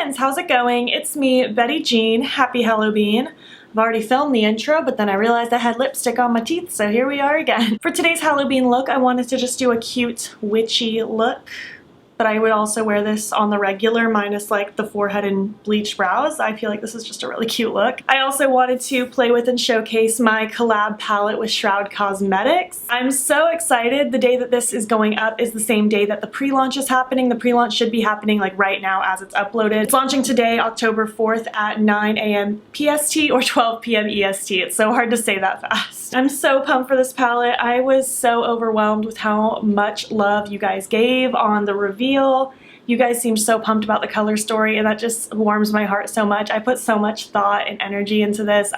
friends, how's it going? It's me, Betty Jean. Happy Hallobean. I've already filmed the intro, but then I realized I had lipstick on my teeth, so here we are again. For today's Hallobean look, I wanted to just do a cute witchy look, but I would also wear this on the regular minus like the forehead and bleached brows. I feel like this is just a really cute look. I also wanted to play with and showcase my collab palette with Shroud Cosmetics. I'm so excited. The day that this is going up is the same day that the pre-launch is happening. The pre-launch should be happening like right now as it's uploaded. It's launching today, October 4th at 9 a.m. PST or 12 p.m. EST. It's so hard to say that fast. I'm so pumped for this palette. I was so overwhelmed with how much love you guys gave on the reveal. You guys seemed so pumped about the color story, and that just warms my heart so much. I put so much thought and energy into this.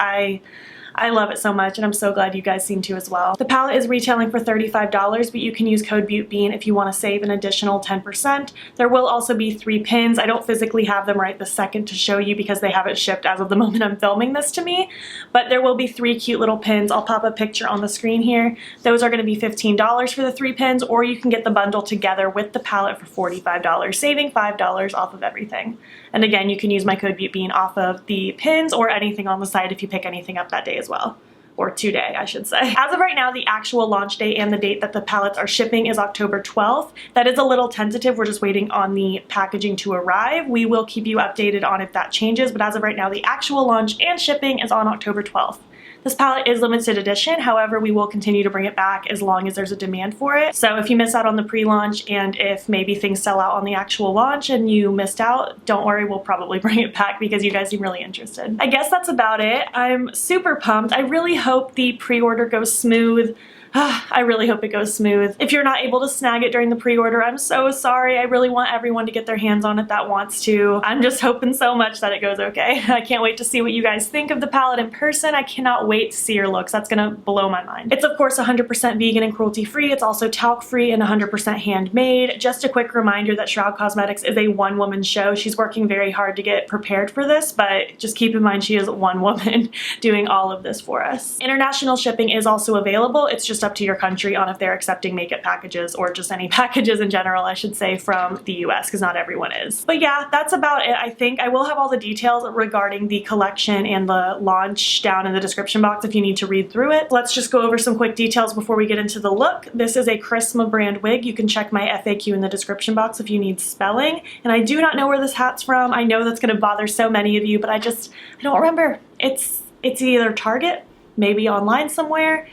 I love it so much, and I'm so glad you guys seem to as well. The palette is retailing for $35, but you can use code Beautbean if you want to save an additional 10%. There will also be 3 pins. I don't physically have them right this second to show you because they haven't shipped as of the moment I'm filming this to me, but there will be 3 cute little pins. I'll pop a picture on the screen here. Those are going to be $15 for the 3 pins, or you can get the bundle together with the palette for $45, saving $5 off of everything. And again, you can use my code Beautbean off of the pins or anything on the site if you pick anything up that day as well. Or today, I should say. As of right now, the actual launch date and the date that the palettes are shipping is October 12th. That is a little tentative. We're just waiting on the packaging to arrive. We will keep you updated on if that changes, but as of right now, the actual launch and shipping is on October 12th. This palette is limited edition, however, we will continue to bring it back as long as there's a demand for it. So if you miss out on the pre-launch and if maybe things sell out on the actual launch and you missed out, don't worry, we'll probably bring it back because you guys seem really interested. I guess that's about it. I'm super pumped. I really hope the pre-order goes smooth. I really hope it goes smooth. If you're not able to snag it during the pre-order, I'm so sorry. I really want everyone to get their hands on it that wants to. I'm just hoping so much that it goes okay. I can't wait to see what you guys think of the palette in person. I cannot wait to see your looks. That's gonna blow my mind. It's of course 100% vegan and cruelty free. It's also talc free and 100% handmade. Just a quick reminder that Shroud Cosmetics is a one-woman show. She's working very hard to get prepared for this, but just keep in mind she is one woman doing all of this for us. International shipping is also available. It's just up to your country on if they're accepting makeup packages or just any packages in general, I should say, from the US, because not everyone is. But yeah, that's about it. I think I will have all the details regarding the collection and the launch down in the description box if you need to read through it. Let's just go over some quick details before we get into the look. This is a Charisma brand wig. You can check my FAQ in the description box if you need spelling. And I do not know where this hat's from. I know that's going to bother so many of you, but I don't remember. It's either Target, maybe online somewhere.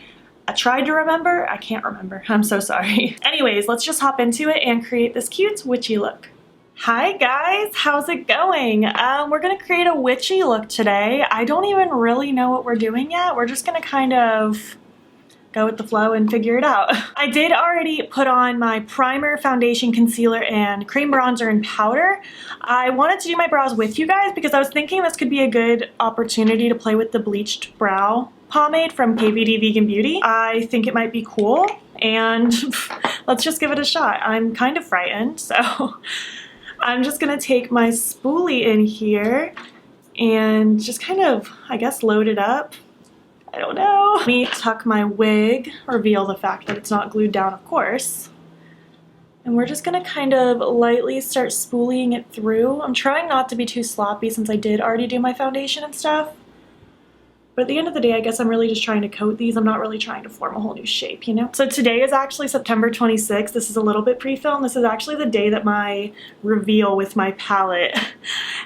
I tried to remember, I can't remember. I'm so sorry. Anyways, let's just hop into it and create this cute witchy look. Hi guys, how's it going? We're gonna create a witchy look today. I don't even really know what we're doing yet. We're just gonna kind of go with the flow and figure it out. I did already put on my primer, foundation, concealer, and cream bronzer and powder. I wanted to do my brows with you guys because I was thinking this could be a good opportunity to play with the bleached brow pomade from KVD Vegan Beauty. I think it might be cool, and let's just give it a shot. I'm kind of frightened, so I'm just gonna take my spoolie in here and just kind of, I guess, load it up. I don't know. Let me tuck my wig, reveal the fact that it's not glued down, of course. And we're just gonna kind of lightly start spoolieing it through. I'm trying not to be too sloppy since I did already do my foundation and stuff. But at the end of the day, I guess I'm really just trying to coat these. I'm not really trying to form a whole new shape, you know? So today is actually September 26th. This is a little bit pre-filmed. This is actually the day that my reveal with my palette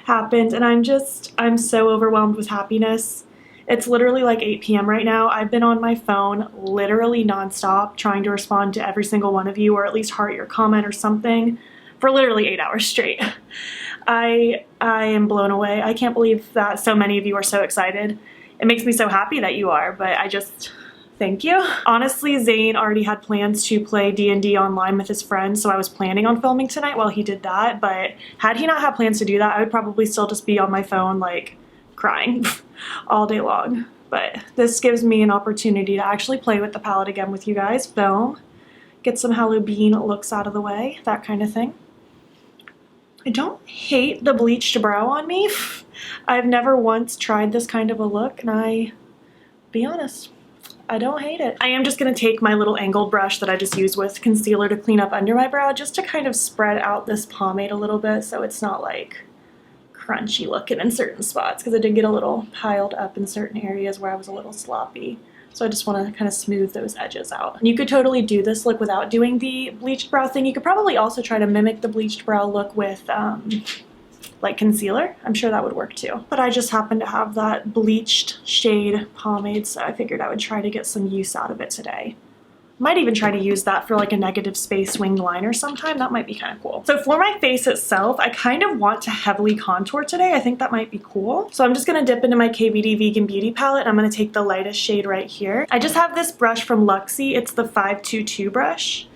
happened. And I'm so overwhelmed with happiness. It's literally like 8 p.m. right now. I've been on my phone literally nonstop trying to respond to every single one of you, or at least heart your comment or something, for literally 8 hours straight. I am blown away. I can't believe that so many of you are so excited. It makes me so happy that you are, but thank you. Honestly, Zane already had plans to play D&D online with his friends, so I was planning on filming tonight while he did that, but had he not had plans to do that, I would probably still just be on my phone, like, crying all day long. But this gives me an opportunity to actually play with the palette again with you guys, film, get some Hallobean looks out of the way, that kind of thing. I don't hate the bleached brow on me. I've never once tried this kind of a look, and be honest, I don't hate it. I am just gonna take my little angled brush that I just used with concealer to clean up under my brow just to kind of spread out this pomade a little bit so it's not like crunchy looking in certain spots because it did get a little piled up in certain areas where I was a little sloppy. So I just want to kind of smooth those edges out. And you could totally do this look without doing the bleached brow thing. You could probably also try to mimic the bleached brow look with like concealer. I'm sure that would work too. But I just happen to have that bleached shade pomade, so I figured I would try to get some use out of it today. Might even try to use that for like a negative space winged liner sometime. That might be kind of cool. So for my face itself, I kind of want to heavily contour today. I think that might be cool. So I'm just gonna dip into my KVD Vegan Beauty palette. I'm gonna take the lightest shade right here. I just have this brush from Luxie. It's the 522 brush.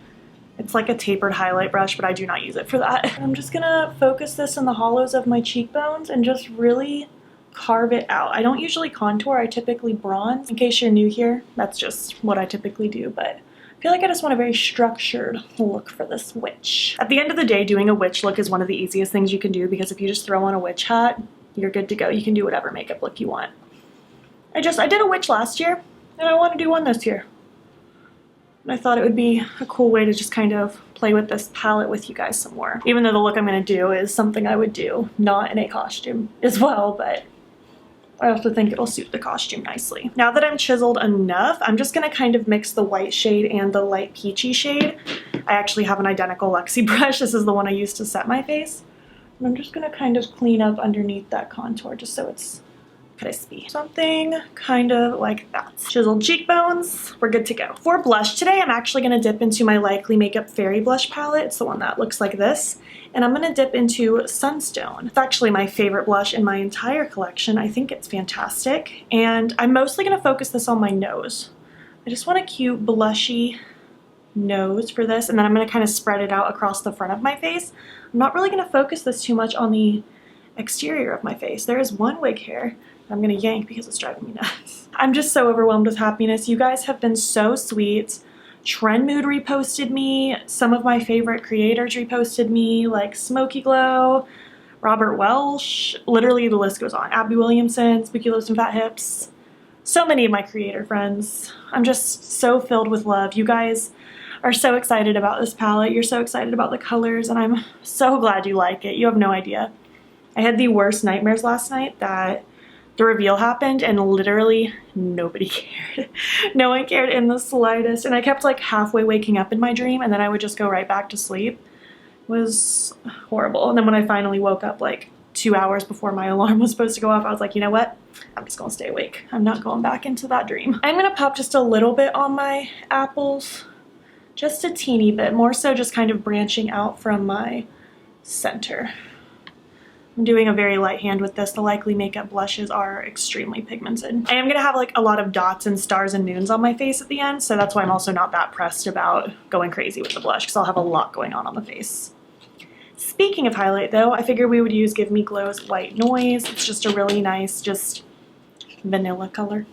It's like a tapered highlight brush, but I do not use it for that. I'm just gonna focus this in the hollows of my cheekbones and just really carve it out. I don't usually contour, I typically bronze. In case you're new here, that's just what I typically do, but I feel like I just want a very structured look for this witch. At the end of the day, doing a witch look is one of the easiest things you can do because if you just throw on a witch hat, you're good to go. You can do whatever makeup look you want. I did a witch last year, and I want to do one this year. And I thought it would be a cool way to just kind of play with this palette with you guys some more. Even though the look I'm going to do is something I would do, not in a costume as well, but I also think it'll suit the costume nicely. Now that I'm chiseled enough, I'm just gonna kind of mix the white shade and the light peachy shade. I actually have an identical Luxie brush. This is the one I used to set my face. And I'm just gonna kind of clean up underneath that contour just so it's crispy. Something kind of like that. Chiseled cheekbones, we're good to go. For blush today, I'm actually gonna dip into my Likely Makeup Fairy Blush palette. It's the one that looks like this. And I'm gonna dip into Sunstone. It's actually my favorite blush in my entire collection. I think it's fantastic. And I'm mostly gonna focus this on my nose. I just want a cute blushy nose for this, and then I'm gonna kind of spread it out across the front of my face. I'm not really gonna focus this too much on the exterior of my face. There is one wig hair I'm gonna yank because it's driving me nuts. I'm just so overwhelmed with happiness. You guys have been so sweet. Trend Mood reposted me. Some of my favorite creators reposted me, like Smoky Glow, Robert Welsh. Literally the list goes on. Abby Williamson, Spooky Lips and Fat Hips. So many of my creator friends. I'm just so filled with love. You guys are so excited about this palette. You're so excited about the colors, and I'm so glad you like it. You have no idea. I had the worst nightmares last night that the reveal happened and literally nobody cared. No one cared in the slightest. And I kept like halfway waking up in my dream and then I would just go right back to sleep. It was horrible. And then when I finally woke up like 2 hours before my alarm was supposed to go off, I was like, you know what? I'm just gonna stay awake. I'm not going back into that dream. I'm gonna pop just a little bit on my apples. Just a teeny bit. More so just kind of branching out from my center. I'm doing a very light hand with this. The Likely Makeup blushes are extremely pigmented. I am gonna have like a lot of dots and stars and moons on my face at the end, so that's why I'm also not that pressed about going crazy with the blush because I'll have a lot going on the face. Speaking of highlight though, I figured we would use Give Me Glow's White Noise. It's just a really nice, just vanilla color.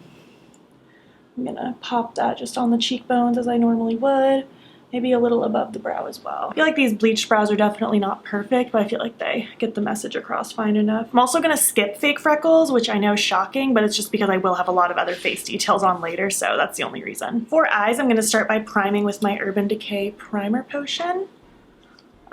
I'm gonna pop that just on the cheekbones as I normally would. Maybe a little above the brow as well. I feel like these bleached brows are definitely not perfect, but I feel like they get the message across fine enough. I'm also gonna skip fake freckles, which I know is shocking, but it's just because I will have a lot of other face details on later, so that's the only reason. For eyes, I'm gonna start by priming with my Urban Decay Primer Potion.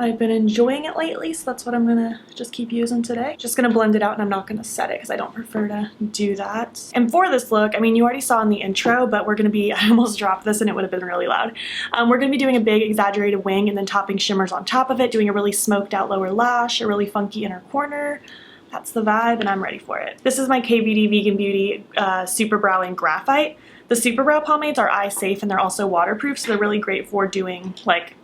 I've been enjoying it lately, so that's what I'm gonna just keep using today. Just gonna blend it out and I'm not gonna set it because I don't prefer to do that. And for this look, I mean, you already saw in the intro, but we're gonna be, I almost dropped this and it would have been really loud. We're gonna be doing a big exaggerated wing and then topping shimmers on top of it, doing a really smoked out lower lash, a really funky inner corner. That's the vibe and I'm ready for it. This is my KVD Vegan Beauty Super Brow in Graphite. The Super Brow pomades are eye safe and they're also waterproof, so they're really great for doing like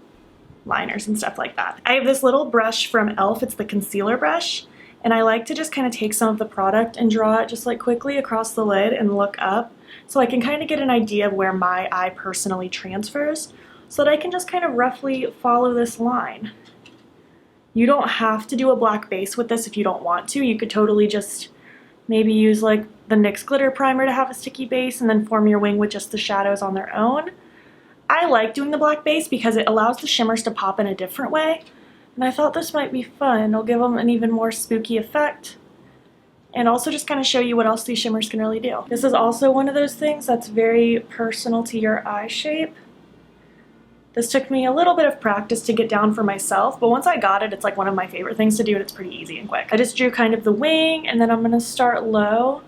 liners and stuff like that. I have this little brush from e.l.f. It's the concealer brush, and I like to just kind of take some of the product and draw it just like quickly across the lid and look up so I can kind of get an idea of where my eye personally transfers so that I can just kind of roughly follow this line. You don't have to do a black base with this if you don't want to. You could totally just maybe use like the NYX glitter primer to have a sticky base and then form your wing with just the shadows on their own. I like doing the black base because it allows the shimmers to pop in a different way, and I thought this might be fun. It'll give them an even more spooky effect and also just kind of show you what else these shimmers can really do. This is also one of those things that's very personal to your eye shape. This took me a little bit of practice to get down for myself, but once I got it, it's like one of my favorite things to do, and it's pretty easy and quick. I just drew kind of the wing, and then I'm gonna start low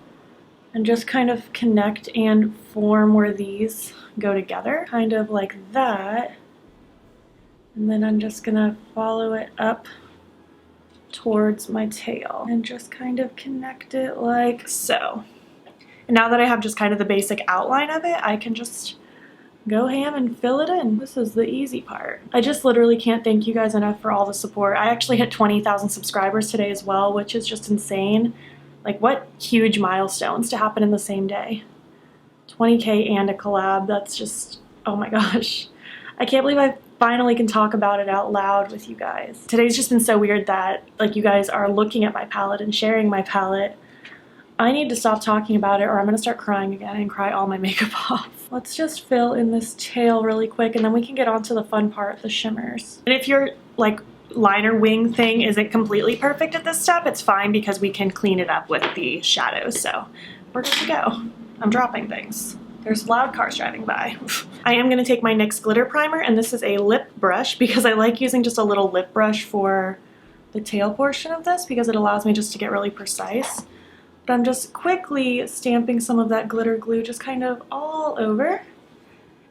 and just kind of connect and form where these go together, kind of like that. And then I'm just gonna follow it up towards my tail and just kind of connect it like so. And now that I have just kind of the basic outline of it, I can just go ham and fill it in. This is the easy part. I just literally can't thank you guys enough for all the support. I actually hit 20,000 subscribers today as well, which is just insane. Like, what huge milestones to happen in the same day. 20K and a collab, that's just, oh my gosh. I can't believe I finally can talk about it out loud with you guys. Today's just been so weird that, like, you guys are looking at my palette and sharing my palette. I need to stop talking about it or I'm gonna start crying again and cry all my makeup off. Let's just fill in this tail really quick and then we can get on to the fun part, the shimmers. And if your like liner wing thing isn't completely perfect at this step, it's fine because we can clean it up with the shadows. So we're good to go. I'm dropping things. There's loud cars driving by. I am gonna take my NYX glitter primer, and this is a lip brush because I like using just a little lip brush for the tail portion of this because it allows me just to get really precise. But I'm just quickly stamping some of that glitter glue just kind of all over.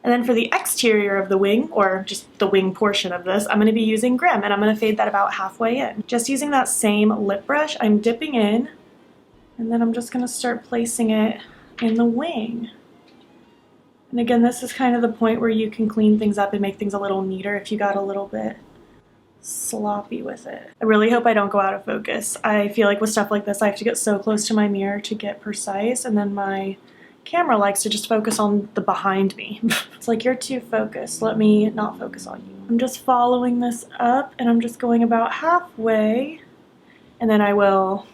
And then for the exterior of the wing, or just the wing portion of this, I'm going to be using Grim, and I'm going to fade that about halfway in. Just using that same lip brush, I'm dipping in, and then I'm just going to start placing it in the wing. And again, this is kind of the point where you can clean things up and make things a little neater if you got a little bit sloppy with it. I really hope I don't go out of focus. I feel like with stuff like this I have to get so close to my mirror to get precise, and then my camera likes to just focus on the behind me. It's like, you're too focused, let me not focus on you. I'm just following this up and I'm just going about halfway, and then I will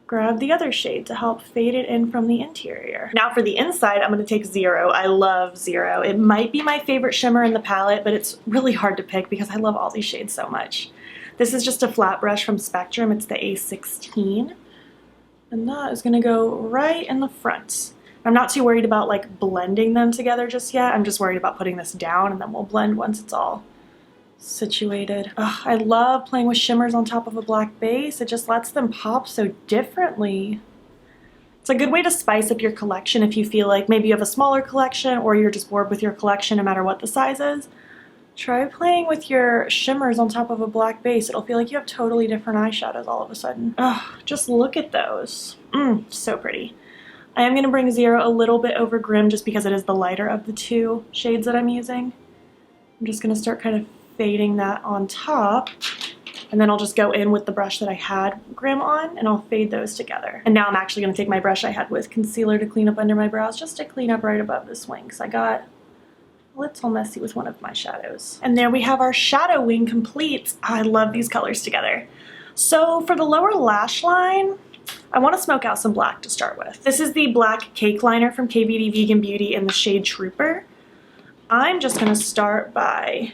grab the other shade to help fade it in from the interior. Now for the inside, I'm going to take Zero. I love Zero. It might be my favorite shimmer in the palette, but it's really hard to pick because I love all these shades so much. This is just a flat brush from Spectrum. It's the A16. And that is going to go right in the front. I'm not too worried about like blending them together just yet. I'm just worried about putting this down and then we'll blend once it's all situated. Ugh, I love playing with shimmers on top of a black base. It just lets them pop so differently. It's a good way to spice up your collection if you feel like maybe you have a smaller collection or you're just bored with your collection no matter what the size is. Try playing with your shimmers on top of a black base. It'll feel like you have totally different eyeshadows all of a sudden. Ugh, just look at those. So pretty. I am going to bring Zero a little bit over Grim just because it is the lighter of the two shades that I'm using. I'm just going to start kind of fading that on top, and then I'll just go in with the brush that I had Grim on and I'll fade those together. And now I'm actually going to take my brush I had with concealer to clean up under my brows, just to clean up right above this wing because I got a little messy with one of my shadows. And there we have our shadow wing complete. I love these colors together. So for the lower lash line, I want to smoke out some black to start with. This is the black cake liner from KVD Vegan Beauty in the shade Trooper. I'm just going to start by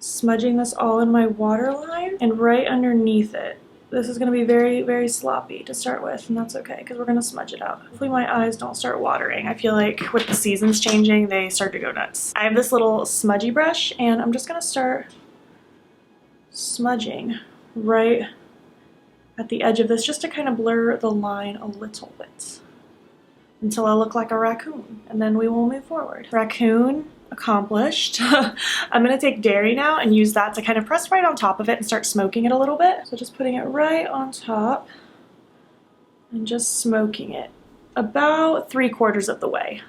smudging this all in my waterline and right underneath it. This is going to be very, very sloppy to start with, and that's okay because we're going to smudge it out. Hopefully my eyes don't start watering. I feel like with the seasons changing, they start to go nuts. I have this little smudgy brush, and I'm just going to start smudging right at the edge of this just to kind of blur the line a little bit until I look like a raccoon, and then we will move forward. Raccoon accomplished. I'm going to take Dairy now and use that to kind of press right on top of it and start smoking it a little bit. So just putting it right on top and just smoking it about 3/4 of the way.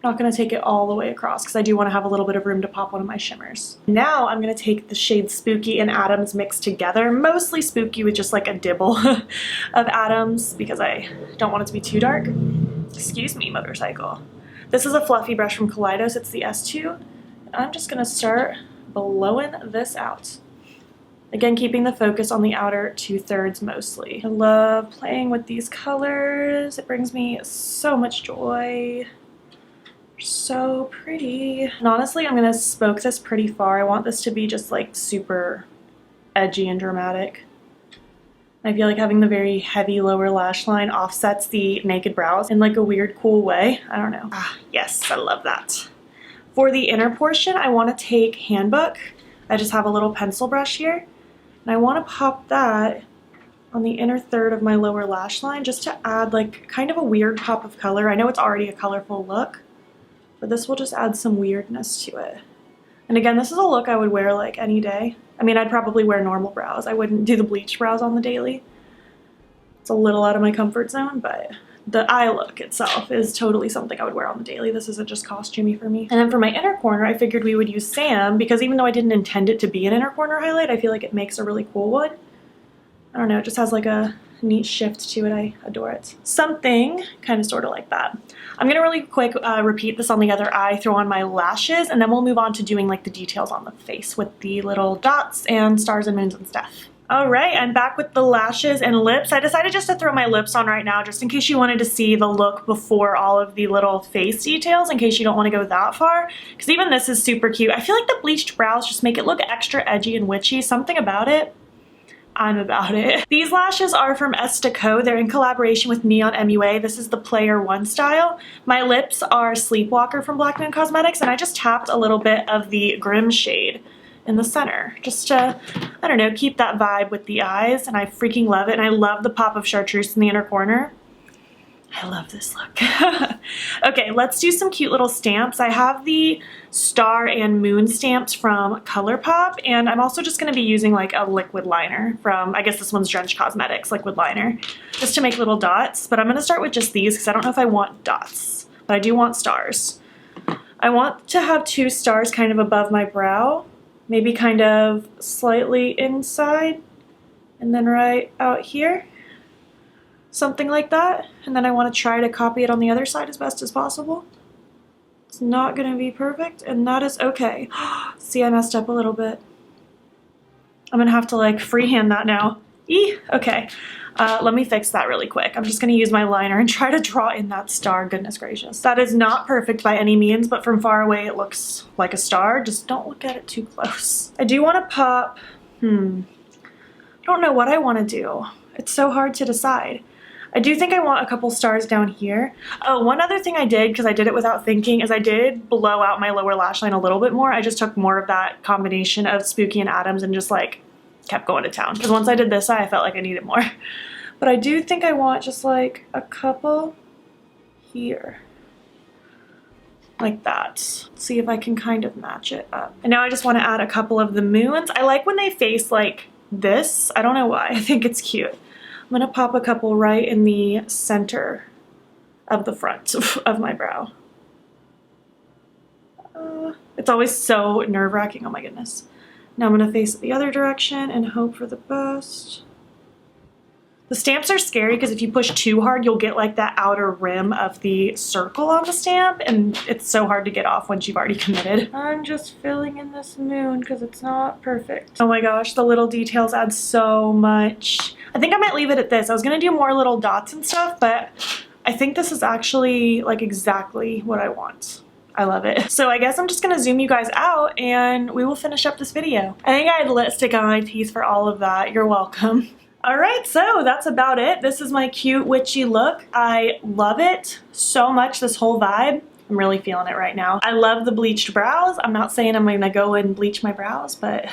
I'm not going to take it all the way across because I do want to have a little bit of room to pop one of my shimmers. Now I'm going to take the shade Spooky and Adams mixed together, mostly Spooky with just like a dibble of Adams because I don't want it to be too dark. Excuse me, motorcycle. This is a fluffy brush from Kaleidos, it's the S2. And I'm just going to start blowing this out. Again, keeping the focus on the outer 2/3 mostly. I love playing with these colors. It brings me so much joy. So pretty. And honestly, I'm going to smoke this pretty far. I want this to be just like super edgy and dramatic. I feel like having the very heavy lower lash line offsets the naked brows in like a weird, cool way. I don't know. Ah, yes, I love that. For the inner portion, I want to take Handbook. I just have a little pencil brush here, and I want to pop that on the inner third of my lower lash line just to add like kind of a weird pop of color. I know it's already a colorful look, but this will just add some weirdness to it. And again, this is a look I would wear like any day. I mean, I'd probably wear normal brows. I wouldn't do the bleached brows on the daily. It's a little out of my comfort zone, but the eye look itself is totally something I would wear on the daily. This isn't just costumey for me. And then for my inner corner, I figured we would use Sam because even though I didn't intend it to be an inner corner highlight, I feel like it makes a really cool one. I don't know, it just has like a neat shift to it. I adore it. Something kind of sort of like that. I'm gonna really quick repeat this on the other eye, throw on my lashes, and then we'll move on to doing like the details on the face with the little dots and stars and moons and stuff. All right, I'm back with the lashes and lips. I decided just to throw my lips on right now just in case you wanted to see the look before all of the little face details, in case you don't want to go that far, because even this is super cute. I feel like the bleached brows just make it look extra edgy and witchy. Something about it. I'm about it. These lashes are from Estico. They're in collaboration with Neon MUA. This is the Player 1 style. My lips are Sleepwalker from Black Moon Cosmetics, and I just tapped a little bit of the Grim shade in the center just to, I don't know, keep that vibe with the eyes, and I freaking love it. And I love the pop of chartreuse in the inner corner. I love this look. Okay, let's do some cute little stamps. I have the star and moon stamps from ColourPop, and I'm also just going to be using like a liquid liner from, I guess this one's Drench Cosmetics liquid liner, just to make little dots. But I'm going to start with just these because I don't know if I want dots, but I do want stars. I want to have 2 stars kind of above my brow, maybe kind of slightly inside, and then right out here. Something like that. And then I want to try to copy it on the other side as best as possible. It's not going to be perfect, and that is okay. See, I messed up a little bit. I'm going to have to like freehand that now. Okay. Let me fix that really quick. I'm just going to use my liner and try to draw in that star. Goodness gracious. That is not perfect by any means, but from far away it looks like a star. Just don't look at it too close. I do want to pop, I don't know what I want to do. It's so hard to decide. I do think I want a couple stars down here. Oh, one other thing I did, because I did it without thinking, is I did blow out my lower lash line a little bit more. I just took more of that combination of Smoky and Adams and just like kept going to town. Because once I did this eye, I felt like I needed more. But I do think I want just like a couple here. Like that. Let's see if I can kind of match it up. And now I just want to add a couple of the moons. I like when they face like this. I don't know why. I think it's cute. I'm going to pop a couple right in the center of the front of my brow. It's always so nerve-wracking. Oh my goodness. Now I'm going to face it the other direction and hope for the best. The stamps are scary because if you push too hard, you'll get like that outer rim of the circle on the stamp, and it's so hard to get off once you've already committed. I'm just filling in this moon because it's not perfect. Oh my gosh, the little details add so much. I think I might leave it at this. I was gonna do more little dots and stuff, but I think this is actually like exactly what I want. I love it. So I guess I'm just gonna zoom you guys out and we will finish up this video. I think I had lipstick on my teeth for all of that. You're welcome. Alright, so that's about it. This is my cute witchy look. I love it so much, this whole vibe. I'm really feeling it right now. I love the bleached brows. I'm not saying I'm gonna go and bleach my brows, but I'm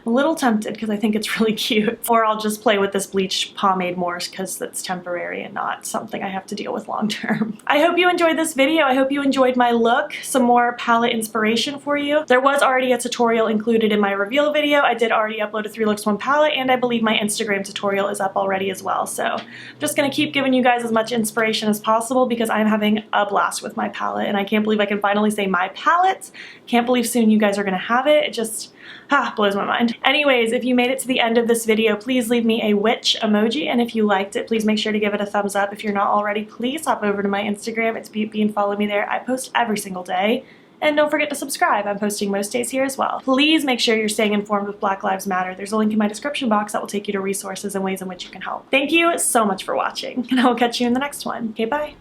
a little tempted because I think it's really cute. Or I'll just play with this bleached pomade more because that's temporary and not something I have to deal with long term. I hope you enjoyed this video. I hope you enjoyed my look. Some more palette inspiration for you. There was already a tutorial included in my reveal video. I did already upload a 3 looks 1 palette, and I believe my Instagram tutorial is up already as well. So I'm just gonna keep giving you guys as much inspiration as possible because I'm having a blast with my palette. And I can't believe I can finally say my palette. Can't believe soon you guys are gonna have it. It just blows my mind. Anyways, if you made it to the end of this video, please leave me a witch emoji, and if you liked it, please make sure to give it a thumbs up. If you're not already, please hop over to my Instagram. It's Beautbean. Follow me there. I post every single day. And don't forget to subscribe. I'm posting most days here as well. Please make sure you're staying informed with Black Lives Matter. There's a link in my description box that will take you to resources and ways in which you can help. Thank you so much for watching, and I will catch you in the next one. Okay, bye.